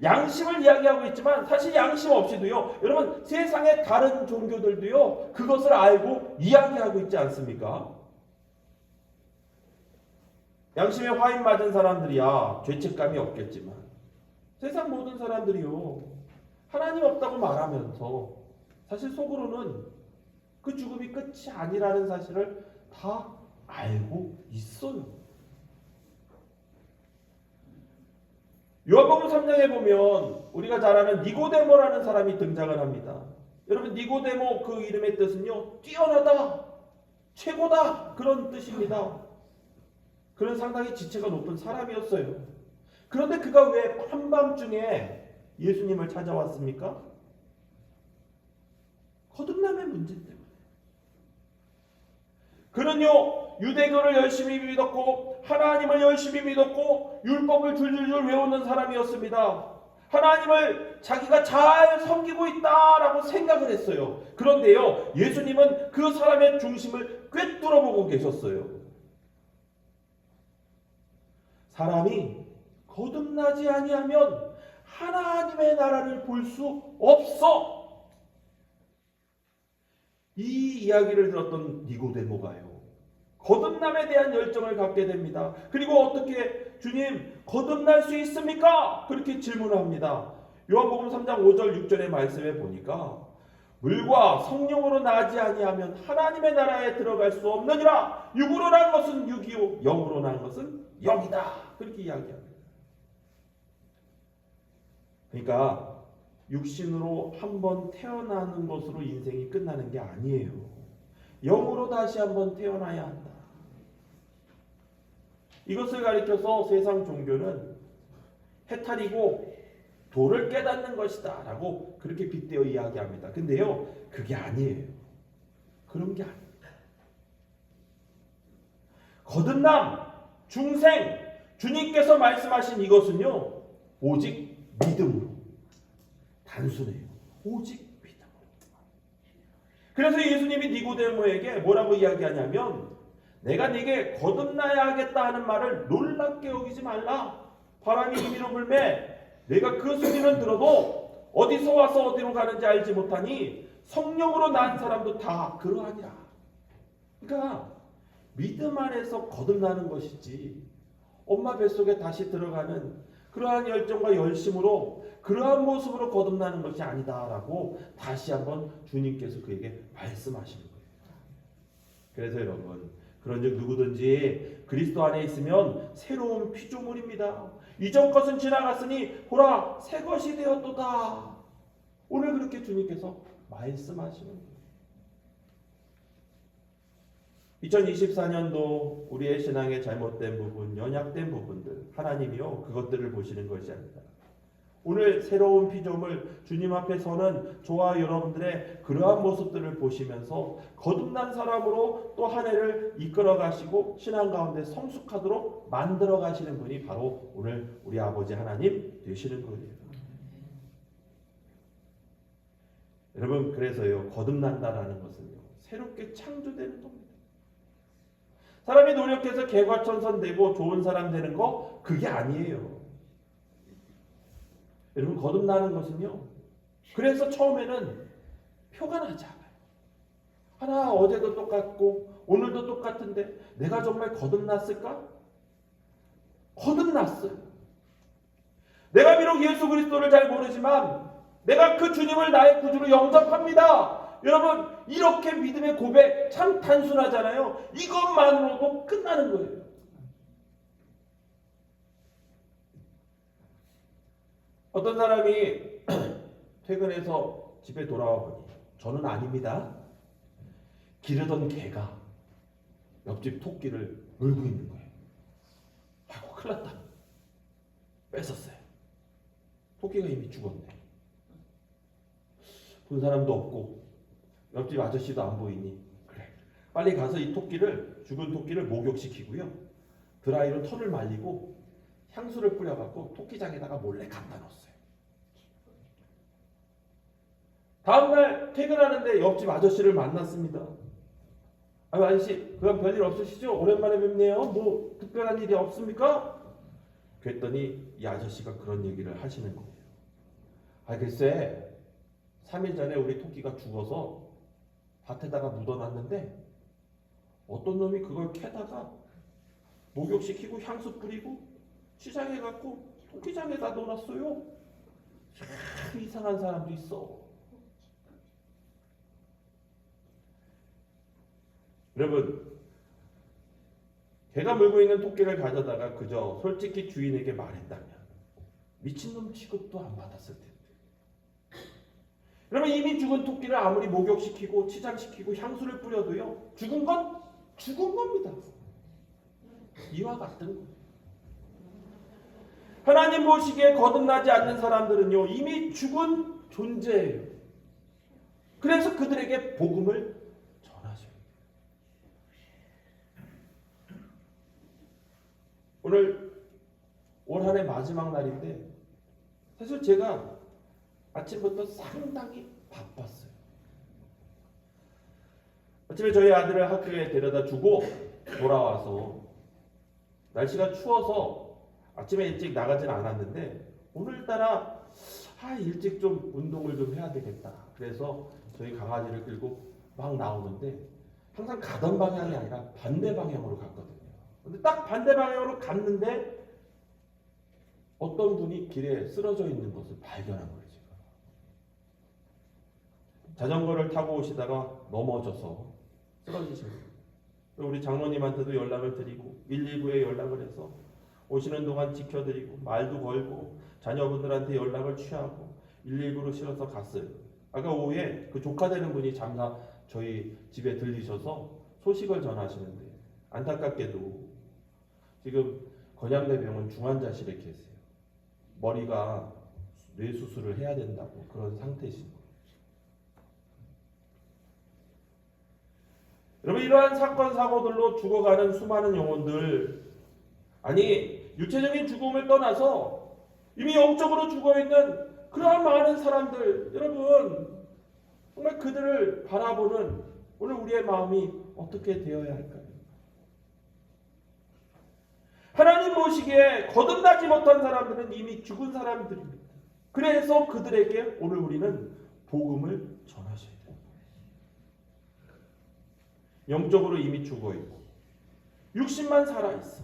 양심을 이야기하고 있지만 사실 양심 없이도요, 여러분, 세상의 다른 종교들도요, 그것을 알고 이야기하고 있지 않습니까? 양심에 화인 맞은 사람들이야 죄책감이 없겠지만, 세상 모든 사람들이요, 하나님 없다고 말하면서 사실 속으로는 그 죽음이 끝이 아니라는 사실을 다 알고 있어요. 요한복음 3장에 보면 우리가 잘 아는 니고데모라는 사람이 등장을 합니다. 여러분, 니고데모 그 이름의 뜻은요, 뛰어나다, 최고다, 그런 뜻입니다. 그는 상당히 지체가 높은 사람이었어요. 그런데 그가 왜 한밤중에 예수님을 찾아왔습니까? 거듭남의 문제 때문에. 그는요, 유대교를 열심히 믿었고 하나님을 열심히 믿었고 율법을 줄줄줄 외우는 사람이었습니다. 하나님을 자기가 잘 섬기고 있다라고 생각을 했어요. 그런데요, 예수님은 그 사람의 중심을 꿰뚫어 보고 계셨어요. 사람이 거듭나지 아니하면 하나님의 나라를 볼 수 없어. 이 이야기를 들었던 니고데모가요, 거듭남에 대한 열정을 갖게 됩니다. 그리고 어떻게 주님 거듭날 수 있습니까? 그렇게 질문을 합니다. 요한복음 3장 5절 6절의 말씀에 보니까 물과 성령으로 나지 아니하면 하나님의 나라에 들어갈 수 없느니라. 육으로 난 것은 육이요 영으로 난 것은 영이다. 그렇게 이야기합니다. 그러니까 육신으로 한번 태어나는 것으로 인생이 끝나는 게 아니에요. 영으로 다시 한번 태어나야 한다. 이것을 가리켜서 세상 종교는 해탈이고 도를 깨닫는 것이다 라고 그렇게 빗대어 이야기합니다. 근데요, 그게 아니에요. 그런 게 아닙니다. 거듭남, 중생, 주님께서 말씀하신 이것은요, 오직 믿음으로, 단순해요. 오직 믿음으로. 그래서 예수님이 니고데모에게 뭐라고 이야기하냐면, 내가 네게 거듭나야 하겠다 하는 말을 놀랍게 여기지 말라. 바람이 임의로 불매 내가 그 소리는 들어도 어디서 와서 어디로 가는지 알지 못하니 성령으로 난 사람도 다 그러하니라. 그러니까 믿음 안에서 거듭나는 것이지 엄마 뱃속에 다시 들어가는 그러한 열정과 열심으로 그러한 모습으로 거듭나는 것이 아니다라고 다시 한번 주님께서 그에게 말씀하시는 거예요. 그래서 여러분, 그런즉 누구든지 그리스도 안에 있으면 새로운 피조물입니다. 이전 것은 지나갔으니 보라 새 것이 되었도다. 오늘 그렇게 주님께서 말씀하시는 거예요. 2024년도 우리의 신앙의 잘못된 부분, 연약된 부분들, 하나님이요 그것들을 보시는 것이 아니다. 오늘 새로운 피조물 주님 앞에 서는 저와 여러분들의 그러한 모습들을 보시면서 거듭난 사람으로 또 한 해를 이끌어 가시고 신앙 가운데 성숙하도록 만들어 가시는 분이 바로 오늘 우리 아버지 하나님 되시는 거예요. 여러분, 그래서요, 거듭난다라는 것은요, 새롭게 창조되는 겁니다. 사람이 노력해서 개과천선되고 좋은 사람 되는 거 그게 아니에요. 여러분, 거듭나는 것은요, 그래서 처음에는 표가 나지 않아요. 하나 어제도 똑같고 오늘도 똑같은데 내가 정말 거듭났을까? 거듭났어요. 내가 비록 예수 그리스도를 잘 모르지만 내가 그 주님을 나의 구주로 영접합니다. 여러분, 이렇게 믿음의 고백 참 단순하잖아요. 이것만으로도 끝나는 거예요. 어떤 사람이 퇴근해서 집에 돌아와 보니 저는 아닙니다. 기르던 개가 옆집 토끼를 물고 있는 거예요. 아이고 큰일 났다. 뺏었어요. 토끼가 이미 죽었네. 본 사람도 없고 옆집 아저씨도 안 보이니 그래, 빨리 가서 이 토끼를, 죽은 토끼를 목욕시키고요, 드라이로 털을 말리고 향수를 뿌려갖고 토끼장에다가 몰래 갖다 놓았어요. 다음날 퇴근하는데 옆집 아저씨를 만났습니다. 아유 아저씨, 그럼 별일 없으시죠? 오랜만에 뵙네요. 뭐 특별한 일이 없습니까? 그랬더니 이 아저씨가 그런 얘기를 하시는 거예요. 아 글쎄 3일 전에 우리 토끼가 죽어서 밭에다가 묻어놨는데 어떤 놈이 그걸 캐다가 목욕시키고 향수 뿌리고 시장에 갖고 토끼장에다 놓았어요. 참 이상한 사람도 있어. 여러분, 개가 물고 있는 토끼를 가져다가 그저 솔직히 주인에게 말했다면 미친놈 취급도 안 받았을 텐데. 여러분, 이미 죽은 토끼를 아무리 목욕시키고 치장시키고 향수를 뿌려도요, 죽은 건 죽은 겁니다. 이와 같은 거예요. 하나님 보시기에 거듭나지 않는 사람들은요, 이미 죽은 존재예요. 그래서 그들에게 복음을 전하셔요. 오늘 올 한 해 마지막 날인데 사실 제가 아침부터 상당히 바빴어요. 아침에 저희 아들을 학교에 데려다 주고 돌아와서 날씨가 추워서 아침에 일찍 나가진 않았는데 오늘따라 일찍 좀 운동을 좀 해야 되겠다. 그래서 저희 강아지를 끌고 막 나오는데 항상 가던 방향이 아니라 반대 방향으로 갔거든요. 근데 딱 반대 방향으로 갔는데 어떤 분이 길에 쓰러져 있는 것을 발견한 거예요. 제가. 자전거를 타고 오시다가 넘어져서 쓰러지신 거예요. 우리 장로님한테도 연락을 드리고 119에 연락을 해서 오시는 동안 지켜드리고 말도 걸고 자녀분들한테 연락을 취하고 119로 실어서 갔어요. 아까 오후에 그 조카 되는 분이 저희 집에 들리셔서 소식을 전하시는데 안타깝게도 지금 건양대병원 중환자실에 계세요. 머리가 뇌수술을 해야 된다고 그런 상태이신 거예요. 여러분, 이러한 사건 사고들로 죽어가는 수많은 영혼들, 아니 육체적인 죽음을 떠나서 이미 영적으로 죽어있는 그러한 많은 사람들, 여러분 정말 그들을 바라보는 오늘 우리의 마음이 어떻게 되어야 할까요? 하나님 보시기에 거듭나지 못한 사람들은 이미 죽은 사람들입니다. 그래서 그들에게 오늘 우리는 복음을 전하셔야 돼요. 영적으로 이미 죽어있고 육신만 살아있어.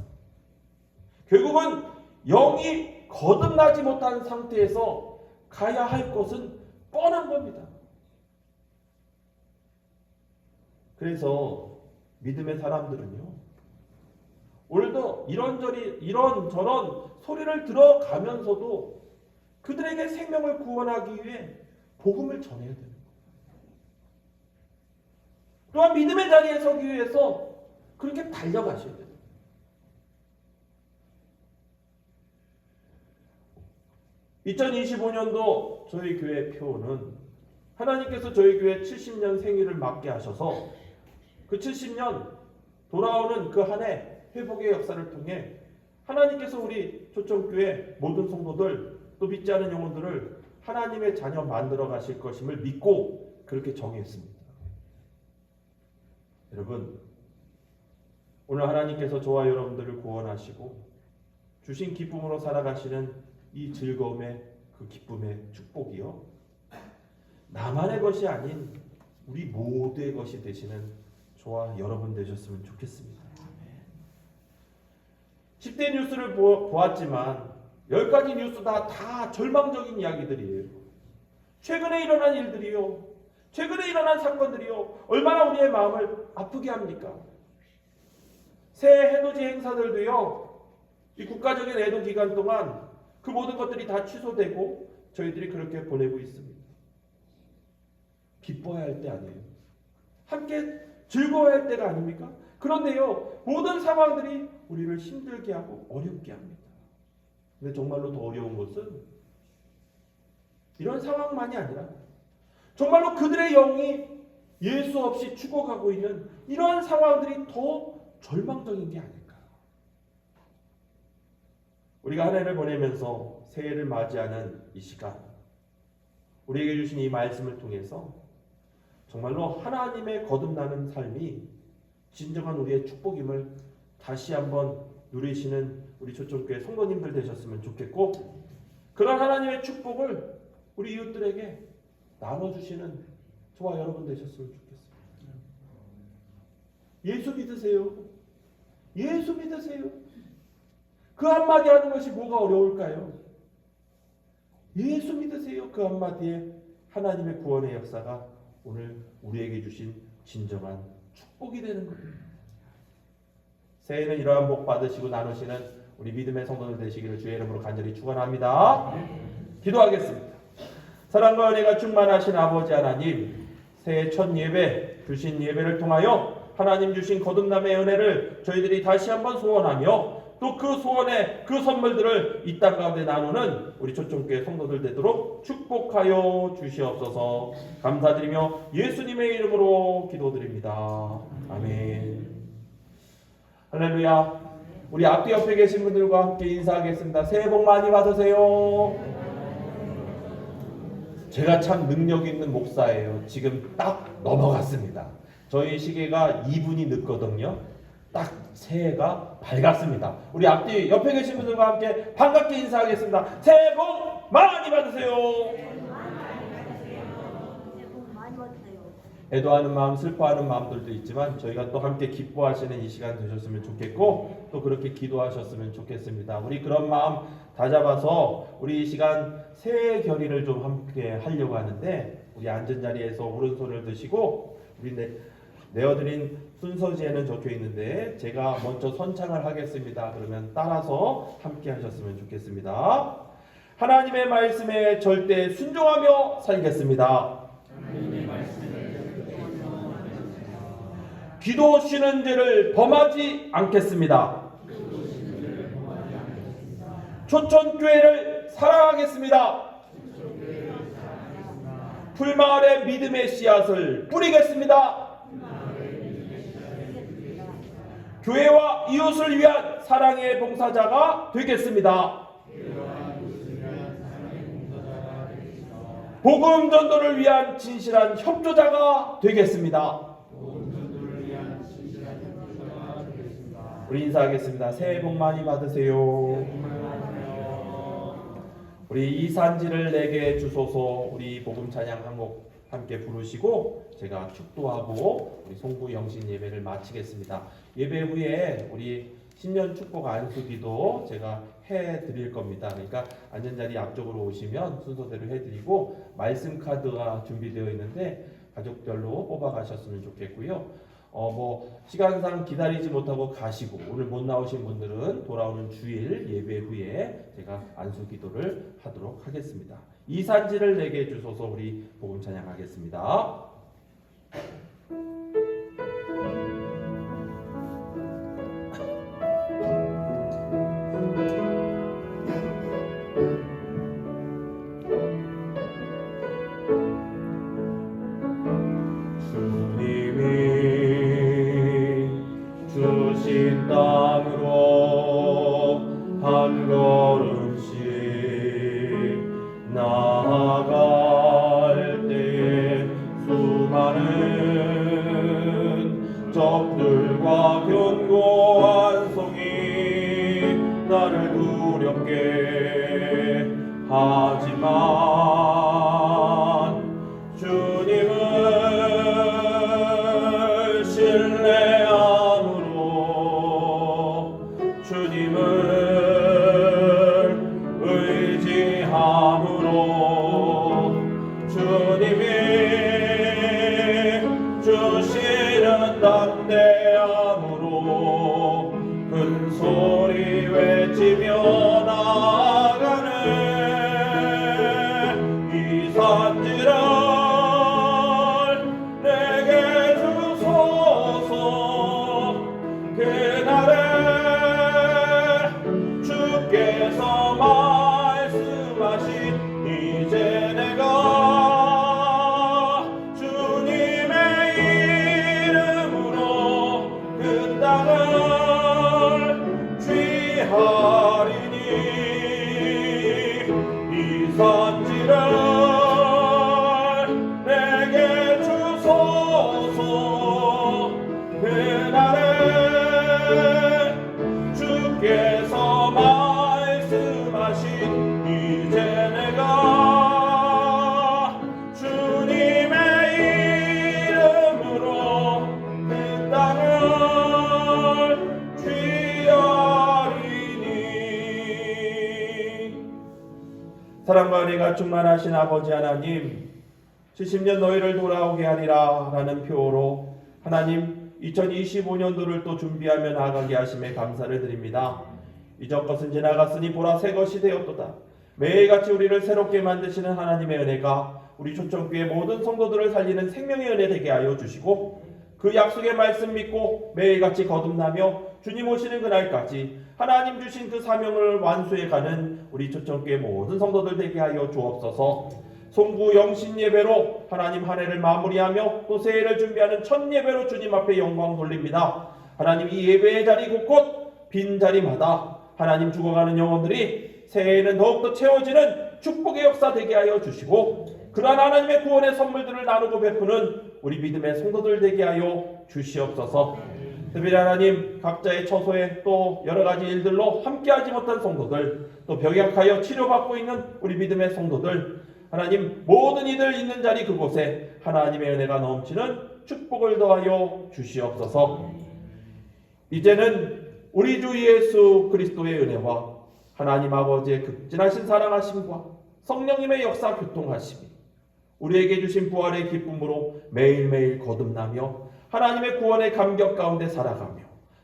결국은 영이 거듭나지 못한 상태에서 가야 할 것은 뻔한 겁니다. 그래서 믿음의 사람들은요, 오늘도 이런저런 소리를 들어가면서도 그들에게 생명을 구원하기 위해 복음을 전해야 됩니다. 또한 믿음의 자리에 서기 위해서 그렇게 달려가셔야 돼요. (2025년도) 저희 교회 표는 하나님께서 저희 교회 70년 생일을 맞게 하셔서 그 70년 돌아오는 그 한 해 회복의 역사를 통해 하나님께서 우리 초청교회 모든 성도들 또 믿지 않은 영혼들을 하나님의 자녀 만들어 가실 것임을 믿고 그렇게 정했습니다. 여러분, 오늘 하나님께서 저와 여러분들을 구원하시고 주신 기쁨으로 살아가시는 이 즐거움의 그 기쁨의 축복이요, 나만의 것이 아닌 우리 모두의 것이 되시는 저와 여러분 되셨으면 좋겠습니다. 10대 뉴스를 보았지만 10가지 뉴스 다 절망적인 이야기들이에요. 최근에 일어난 일들이요, 최근에 일어난 사건들이요, 얼마나 우리의 마음을 아프게 합니까? 새해 해돋이 행사들도요, 이 국가적인 애도 기간 동안 그 모든 것들이 다 취소되고 저희들이 그렇게 보내고 있습니다. 기뻐해야 할 때 아니에요. 함께 즐거워해야 할 때가 아닙니까? 그런데요, 모든 상황들이 우리를 힘들게 하고 어렵게 합니다. 근데 정말로 더 어려운 것은 이런 상황만이 아니라 정말로 그들의 영이 예수 없이 죽어가고 있는 이러한 상황들이 더 절망적인 게 아닐까. 우리가 한 해를 보내면서 새해를 맞이하는 이 시간, 우리에게 주신 이 말씀을 통해서 정말로 하나님의 거듭나는 삶이 진정한 우리의 축복임을 다시 한번 누리시는 우리 초청교회 성도님들 되셨으면 좋겠고, 그런 하나님의 축복을 우리 이웃들에게 나눠주시는 저와 여러분 되셨으면 좋겠습니다. 예수 믿으세요. 예수 믿으세요. 그 한마디 하는 것이 뭐가 어려울까요? 예수 믿으세요. 그 한마디에 하나님의 구원의 역사가 오늘 우리에게 주신 진정한 축복이 되는 거예요. 새해는 이러한 복 받으시고 나누시는 우리 믿음의 성도들 되시기를 주의 이름으로 간절히 축원합니다. 기도하겠습니다. 사랑과 은혜가 충만하신 아버지 하나님, 새해 첫 예배 주신 예배를 통하여 하나님 주신 거듭남의 은혜를 저희들이 다시 한번 소원하며 또 그 소원의 그 선물들을 이 땅 가운데 나누는 우리 초청교회 성도들 되도록 축복하여 주시옵소서. 감사드리며 예수님의 이름으로 기도드립니다. 아멘. 할렐루야. 우리 앞뒤 옆에 계신 분들과 함께 인사하겠습니다. 새해 복 많이 받으세요. 제가 참 능력 있는 목사예요. 지금 딱 넘어갔습니다. 저희 시계가 2분이 늦거든요. 딱 새해가 밝았습니다. 우리 앞뒤 옆에 계신 분들과 함께 반갑게 인사하겠습니다. 새해 복 많이 받으세요. 애도하는 마음, 슬퍼하는 마음들도 있지만 저희가 또 함께 기뻐하시는 이 시간 되셨으면 좋겠고 또 그렇게 기도하셨으면 좋겠습니다. 우리 그런 마음 다잡아서 우리 이 시간 새해 결의를 좀 함께 하려고 하는데, 우리 앉은 자리에서 오른손을 드시고 우리 내어드린 순서지에는 적혀 있는데 제가 먼저 선창을 하겠습니다. 그러면 따라서 함께 하셨으면 좋겠습니다. 하나님의 말씀에 절대 순종하며 살겠습니다. 기도 쉬는 죄를 범하지 않겠습니다. 초천교회를 사랑하겠습니다. 풀마을의 믿음의 씨앗을 뿌리겠습니다. 교회와 이웃을 위한 사랑의 봉사자가 되겠습니다. 복음 전도를 위한 진실한 협조자가 되겠습니다. 우리 인사하겠습니다. 새해 복 많이 받으세요. 우리 이 산지를 내게 주소서. 우리 복음 찬양 한 곡 함께 부르시고 제가 축도하고 우리 송구 영신 예배를 마치겠습니다. 예배 후에 우리 신년 축복 안수기도 제가 해드릴 겁니다. 그러니까 앉은 자리 앞쪽으로 오시면 순서대로 해드리고 말씀 카드가 준비되어 있는데 가족별로 뽑아가셨으면 좋겠고요. 시간상 기다리지 못하고 가시고 오늘 못 나오신 분들은 돌아오는 주일 예배 후에 제가 안수 기도를 하도록 하겠습니다. 이 산지를 내게 주소서. 우리 복음 찬양하겠습니다. 주신 땅으로 한 걸음씩 나아갈 때 수많은 적들과 견고한 성이 나를 두렵게 하지만 주님을 신뢰함으로 주님을 의지함으로 주님이 주시는 담대함으로 큰 소리 외치며 나아가는 이 산지를 내게 주소서. 그날에 주께서 말씀하신 이제 내가 주님의 이름으로 그 땅을 취하리니 이 산지를 내게 주소서. 그날에 주께서 말씀하신 이제 내가 주님의 이름으로 그 땅을 취하리니. 사랑과 은혜가 충만하신 아버지 하나님, 70년 너희를 돌아오게 하리라 라는 표어로 하나님 2025년도를 또 준비하며 나아가게 하심에 감사를 드립니다. 이전 것은 지나갔으니 보라 새 것이 되었도다. 매일같이 우리를 새롭게 만드시는 하나님의 은혜가 우리 초청교회 모든 성도들을 살리는 생명의 은혜 되게 하여 주시고, 그 약속의 말씀 믿고 매일같이 거듭나며 주님 오시는 그날까지 하나님 주신 그 사명을 완수해가는 우리 초청교회 모든 성도들 되게 하여 주옵소서. 송구 영신 예배로 하나님 한 해를 마무리하며 또 새해를 준비하는 첫 예배로 주님 앞에 영광 돌립니다. 하나님 이 예배의 자리 곳곳 빈자리마다 하나님 죽어가는 영혼들이 새해에는 더욱더 채워지는 축복의 역사 되게 하여 주시고 그러한 하나님의 구원의 선물들을 나누고 베푸는 우리 믿음의 성도들 되게 하여 주시옵소서. 특별히 하나님 각자의 처소에 또 여러가지 일들로 함께하지 못한 성도들, 또 병약하여 치료받고 있는 우리 믿음의 성도들, 하나님 모든 이들 있는 자리 그곳에 하나님의 은혜가 넘치는 축복을 더하여 주시옵소서. 이제는 우리 주 예수 그리스도의 은혜와 하나님 아버지의 극진하신 사랑하심과 성령님의 역사 교통하심이 우리에게 주신 부활의 기쁨으로 매일매일 거듭나며 하나님의 구원의 감격 가운데 살아가며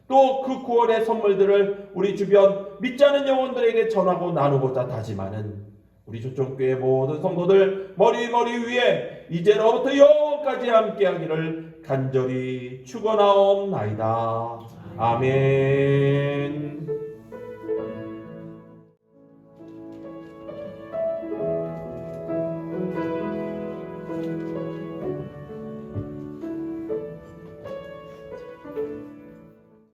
또 그 구원의 선물들을 우리 주변 믿지 않은 영혼들에게 전하고 나누고자 다짐하는 우리 조정교회 모든 성도들 머리 위에 이제로부터 영원까지 함께하기를 간절히 축원하옵나이다. 아멘.